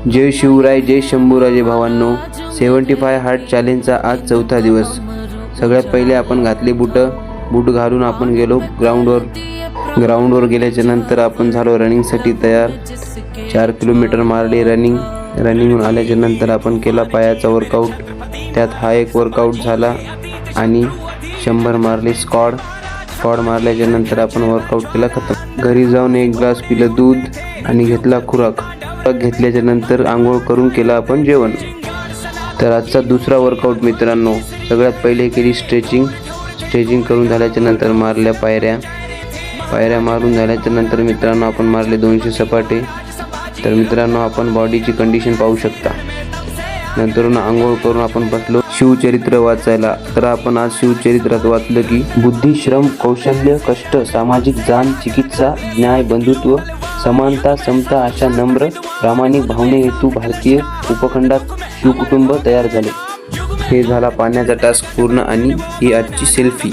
जय शिवराय, जय शंभूराजे भावांनो. 75 हार्ट चॅलेंजचा आज चौथा दिवस. सगळ्यात पहिले आपण घातले बूट घालून आपण गेलो ग्राउंडवर गेल्याच्या नंतर आपण झालो रनिंगसाठी तयार. 4 किलोमीटर मारले रनिंगहून आल्याच्या नंतर आपण केला पायाचा वर्कआउट. त्यात हा एक वर्कआउट झाला आणि 100 मारले स्क्वॉड मारल्याच्या नंतर आपण वर्कआउट केला खतम. घरी जाऊन 1 ग्लास पिलं दूध आणि घेतला खुराक घेतल्याच्या नंतर आंघोळ करून केला आपण जेवण. तर आजचा दुसरा वर्कआउट मित्रांनो, सगळ्यात पहिले केली स्ट्रेचिंग करून झाल्याच्या नंतर मारल्या पायऱ्या मारून झाल्याच्या नंतर मित्रांनो आपण मारले 200 सपाटे. तर मित्रांनो आपण बॉडीची कंडिशन पाहू शकता. नंतर आंघोळ करून आपण बसलो शिवचरित्र वाचायला. तर आपण आज शिवचरित्रात वाचलं की बुद्धी, श्रम, कौशल्य, कष्ट, सामाजिक जाण, चिकित्सा, न्याय, बंधुत्व, समानता, समता अशा नम्र प्रामाणिक भावने हेतू भारतीय उपखंडात शिवकुटुंब तयार झाले. हे झाला पाण्याचा टास्क पूर्ण आणि ही आजची सेल्फी.